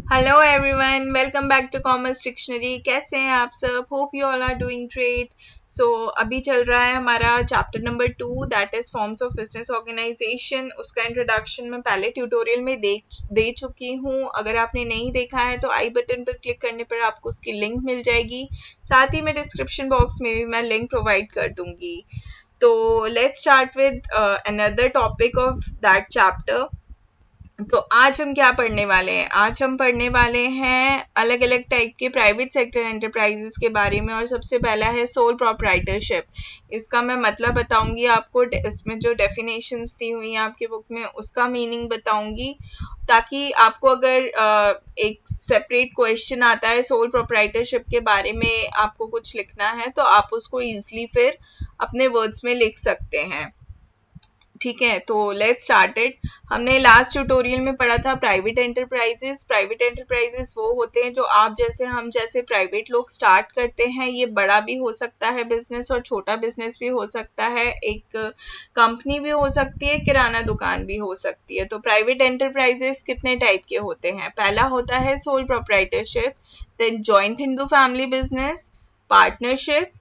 Hello everyone, welcome back to commerce dictionary. कैसे हैं आप सब? Hope you all are doing great. So अभी चल रहा है हमारा chapter number 2, that is forms of business organisation. उसका इंट्रोडक्शन मैं पहले ट्यूटोरियल में दे चुकी हूँ। अगर आपने नहीं देखा है तो आई बटन पर क्लिक करने पर आपको उसकी लिंक मिल जाएगी। साथ ही मैं डिस्क्रिप्शन बॉक्स में भी मैं लिंक प्रोवाइड कर दूंगी। तो let's start with another topic of that chapter. तो आज हम क्या पढ़ने वाले हैं? आज हम पढ़ने वाले हैं अलग अलग टाइप के प्राइवेट सेक्टर एंटरप्राइजेस के बारे में। और सबसे पहला है सोल प्रोप्राइटरशिप। इसका मैं मतलब बताऊंगी आपको, इसमें जो डेफिनेशंस दी हुई हैं आपके बुक में उसका मीनिंग बताऊंगी, ताकि आपको अगर एक सेपरेट क्वेश्चन आता है सोल प्रोप्राइटरशिप के बारे में, आपको कुछ लिखना है तो आप उसको इजीली फिर अपने वर्ड्स में लिख सकते हैं। ठीक है, तो लेट्स स्टार्ट इट। हमने लास्ट ट्यूटोरियल में पढ़ा था प्राइवेट एंटरप्राइजेस। प्राइवेट एंटरप्राइजेस वो होते हैं जो आप जैसे हम जैसे प्राइवेट लोग स्टार्ट करते हैं। ये बड़ा भी हो सकता है बिजनेस और छोटा बिजनेस भी हो सकता है, एक कंपनी भी हो सकती है, किराना दुकान भी हो सकती है। तो प्राइवेट एंटरप्राइजेस कितने टाइप के होते हैं? पहला होता है sole proprietorship, then joint Hindu family business, partnership,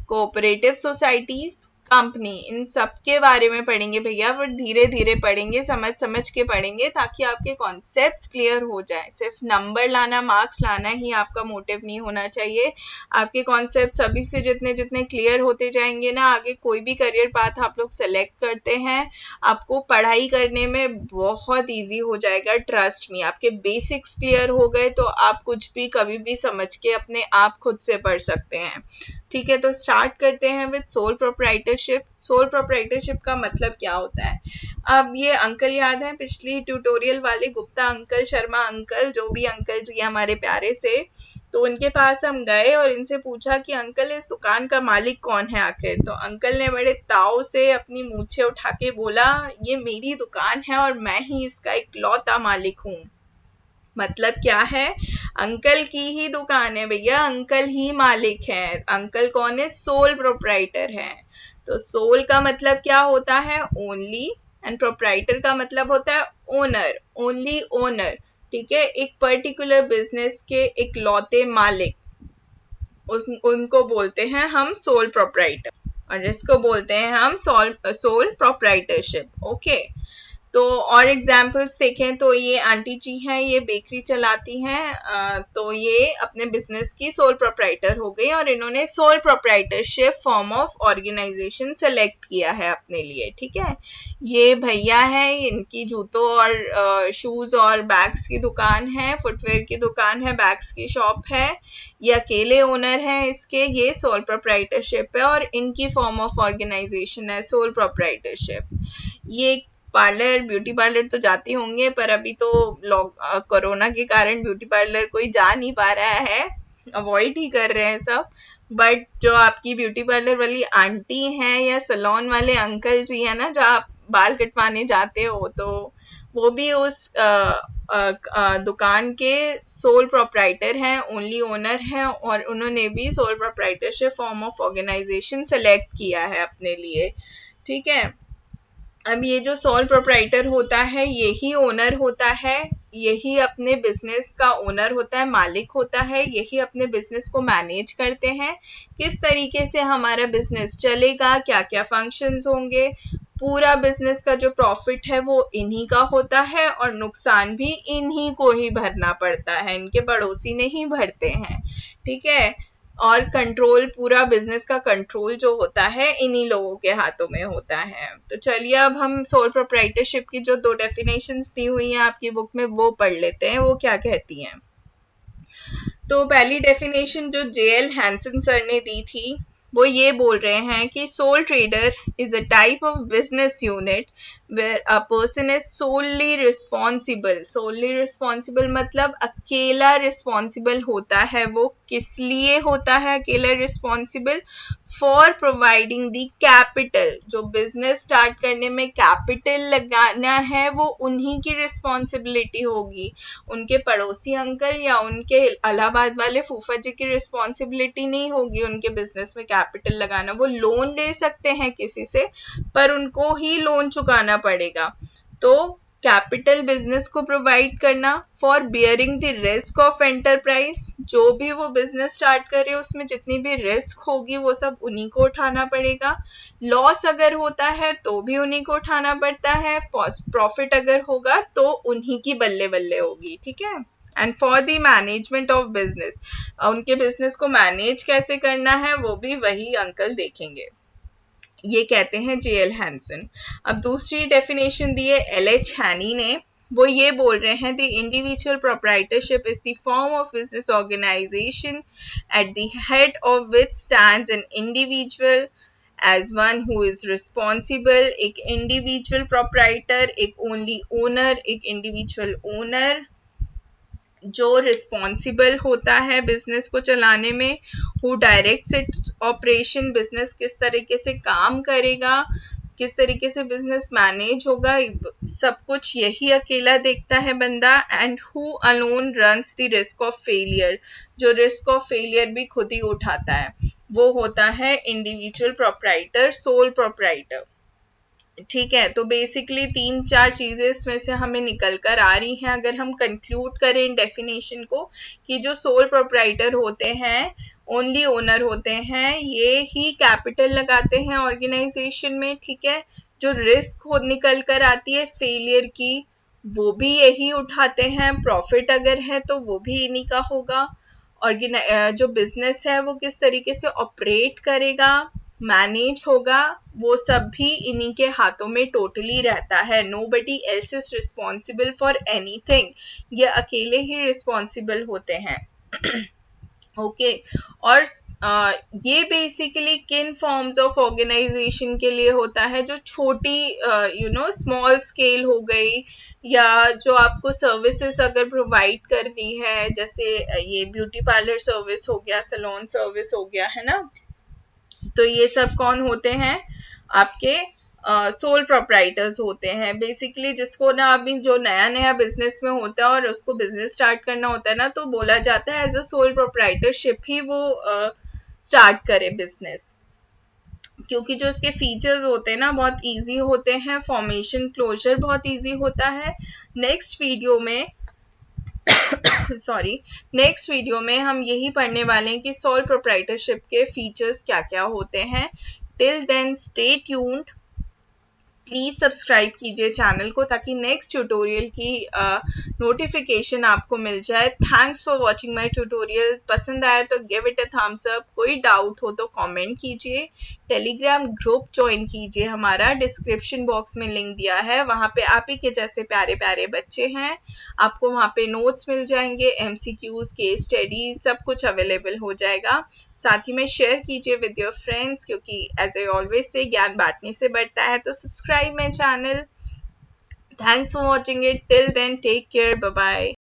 cooperative societies, company. इन सब के बारे में पढ़ेंगे भैया, बट धीरे धीरे पढ़ेंगे, समझ समझ के पढ़ेंगे ताकि आपके कॉन्सेप्ट्स क्लियर हो जाए। सिर्फ नंबर लाना, मार्क्स लाना ही आपका मोटिव नहीं होना चाहिए। आपके कॉन्सेप्ट्स अभी से जितने जितने क्लियर होते जाएंगे ना, आगे कोई भी करियर पाथ आप लोग सेलेक्ट करते हैं, आपको पढ़ाई करने में बहुत ईजी हो जाएगा। ट्रस्ट मी, आपके बेसिक्स क्लियर हो गए तो आप कुछ भी कभी भी समझ के अपने आप खुद से पढ़ सकते हैं। ठीक है, तो स्टार्ट करते हैं with sole proprietorship. Sole proprietorship का मतलब क्या होता है? अब ये अंकल याद है पिछली ट्यूटोरियल वाले गुप्ता अंकल, शर्मा अंकल, जो भी अंकल जी हमारे प्यारे से, तो उनके पास हम गए और इनसे पूछा कि अंकल इस दुकान का मालिक कौन है आखिर? तो अंकल ने बड़े ताव से अपनी मूंछें उठा के बोला, ये मेरी दुकान है और मैं ही इसका इकलौता मालिक हूँ। मतलब क्या है? अंकल की ही दुकान है भैया, अंकल ही मालिक है। अंकल कौन है? सोल प्रोप्राइटर है। तो सोल का मतलब क्या होता है? ओनली। एंड प्रोप्राइटर का मतलब होता है ओनर, ओनली ओनर। ठीक है, एक पर्टिकुलर बिजनेस के इकलौते मालिक, उनको बोलते हैं हम सोल प्रोप्राइटर, और इसको बोलते हैं हम सोल प्रोप्राइटरशिप। ओके, तो और एग्जाम्पल्स देखें तो ये आंटी जी हैं, ये बेकरी चलाती हैं, तो ये अपने बिजनेस की सोल प्रोप्राइटर हो गई और इन्होंने sole proprietorship form of organisation select किया है अपने लिए। ठीक है, ये भैया है, इनकी जूतों और शूज और बैग्स की दुकान है, फुटवेयर की दुकान है, बैग्स की शॉप है। ये अकेले ओनर हैं इसके, ये सोल प्रोप्राइटरशिप है और इनकी फॉर्म ऑफ ऑर्गेनाइजेशन है सोल प्रोप्राइटरशिप। ये पार्लर, ब्यूटी पार्लर तो जाते होंगे, पर अभी तो कोरोना के कारण ब्यूटी पार्लर कोई जा नहीं पा रहा है, अवॉइड ही कर रहे हैं सब। बट जो आपकी ब्यूटी पार्लर वाली आंटी हैं या सैलून वाले अंकल जी है ना, जहाँ आप बाल कटवाने जाते हो, तो वो भी उस दुकान के सोल प्रोप्राइटर हैं, ओनली ओनर हैं, और उन्होंने भी sole proprietorship form of organisation select किया है अपने लिए। ठीक है, अब ये जो सोल प्रोप्राइटर होता है यही ओनर होता है, यही अपने बिजनेस का ओनर होता है, मालिक होता है, यही अपने बिजनेस को मैनेज करते हैं। किस तरीके से हमारा बिजनेस चलेगा, क्या क्या फंक्शंस होंगे, पूरा बिजनेस का जो प्रॉफिट है वो इन्हीं का होता है और नुकसान भी इन्हीं को ही भरना पड़ता है, इनके पड़ोसी नहीं भरते हैं। ठीक है, और कंट्रोल, पूरा बिजनेस का कंट्रोल जो होता है इन्हीं लोगों के हाथों में होता है। तो चलिए अब हम सोल प्रोप्राइटरशिप की जो 2 डेफिनेशंस दी हुई हैं आपकी बुक में वो पढ़ लेते हैं, वो क्या कहती हैं। तो पहली डेफिनेशन जो जेएल हैंसन सर ने दी थी, वो ये बोल रहे हैं कि sole trader is a type of business unit where a person is solely responsible. Solely responsible मतलब अकेला रिस्पॉन्सिबल होता है। वो किस लिए होता है अकेला responsible? For providing the capital. जो बिजनेस स्टार्ट करने में कैपिटल लगाना है वो उन्हीं की रिस्पॉन्सिबिलिटी होगी, उनके पड़ोसी अंकल या उनके इलाहाबाद वाले फूफा जी की रिस्पॉन्सिबिलिटी नहीं होगी उनके बिजनेस में कैपिटल लगाना। वो लोन ले सकते हैं किसी से, पर उनको ही लोन चुकाना पड़ेगा। तो कैपिटल बिजनेस को प्रोवाइड करना for bearing the risk of enterprise, जो भी वो बिजनेस स्टार्ट करे उसमें जितनी भी रिस्क होगी वो सब उन्हीं को उठाना पड़ेगा। लॉस अगर होता है तो भी उन्हीं को उठाना पड़ता है, प्रॉफिट अगर होगा तो उन्हीं की बल्ले बल्ले होगी, ठीक है। And for the management of business, उनके बिजनेस को मैनेज कैसे करना है वो भी वही अंकल देखेंगे। ये कहते हैं जेएल हैंसन। अब दूसरी डेफिनेशन दी है एल.एच. हैनी ने, वो ये बोल रहे हैं the individual proprietorship is the form of business organisation at the head of which stands an individual as one who is responsible. एक इंडिविजुअल प्रोप्राइटर, एक ओनली ओनर, एक इंडिविजुअल ओनर जो रिस्पॉन्सिबल होता है बिजनेस को चलाने में, who directs its operation, business किस तरीके से काम करेगा, किस तरीके से बिजनेस मैनेज होगा, सब कुछ यही अकेला देखता है बंदा। And who alone runs the risk of failure, जो रिस्क ऑफ फेलियर भी खुद ही उठाता है, वो होता है इंडिविजुअल प्रोप्राइटर, सोल प्रोप्राइटर, ठीक है। तो बेसिकली 3-4 चीजें इसमें से हमें निकल कर आ रही हैं अगर हम कंक्लूड करें इन डेफिनेशन को, कि जो सोल प्रोप्राइटर होते हैं, ओनली ओनर होते हैं, ये ही कैपिटल लगाते हैं ऑर्गेनाइजेशन में, ठीक है। जो रिस्क निकल कर आती है फेलियर की, वो भी यही उठाते हैं, प्रॉफिट अगर है तो वो भी इन्हीं का होगा। जो बिजनेस है वो किस तरीके से ऑपरेट करेगा, मैनेज होगा, वो सब भी इन्हीं के हाथों में टोटली रहता है। Nobody else is responsible for anything, ये अकेले ही रिस्पॉन्सिबल होते हैं। ओके और ये बेसिकली किन फॉर्म्स ऑफ ऑर्गेनाइजेशन के लिए होता है, जो छोटी स्मॉल स्केल हो गई, या जो आपको सर्विसेज अगर प्रोवाइड करनी है, जैसे ये ब्यूटी पार्लर सर्विस हो गया, सैलून सर्विस हो गया, है ना। तो ये सब कौन होते हैं, आपके सोल प्रोप्राइटर्स होते हैं। बेसिकली जिसको ना अभी जो नया नया बिजनेस में होता है और उसको बिजनेस स्टार्ट करना होता है ना, तो बोला जाता है एज अ सोल प्रोप्राइटरशिप ही वो स्टार्ट करे बिजनेस, क्योंकि जो इसके फीचर्स होते हैं ना बहुत इजी होते हैं, फॉर्मेशन क्लोजर बहुत इजी होता है। नेक्स्ट वीडियो में सॉरी नेक्स्ट वीडियो में हम यही पढ़ने वाले हैं कि सोल प्रोप्राइटरशिप के फीचर्स क्या क्या होते हैं। Till then stay tuned, please subscribe कीजिए चैनल को ताकि नेक्स्ट ट्यूटोरियल की नोटिफिकेशन आपको मिल जाए। Thanks for watching my tutorial. पसंद आया तो give it a thumbs up, कोई डाउट हो तो कमेंट कीजिए। टेलीग्राम ग्रुप ज्वाइन कीजिए, हमारा डिस्क्रिप्शन बॉक्स में लिंक दिया है, वहाँ पे आप ही के जैसे प्यारे प्यारे बच्चे हैं, आपको वहाँ पे नोट्स मिल जाएंगे, एमसीक्यूज, केस स्टडीज, सब कुछ अवेलेबल हो जाएगा। साथ ही में शेयर कीजिए विद योर फ्रेंड्स, क्योंकि एज आई ऑलवेज से ज्ञान बांटने से बढ़ता है। तो subscribe my channel. Thanks for watching it. Till then take care, bye bye.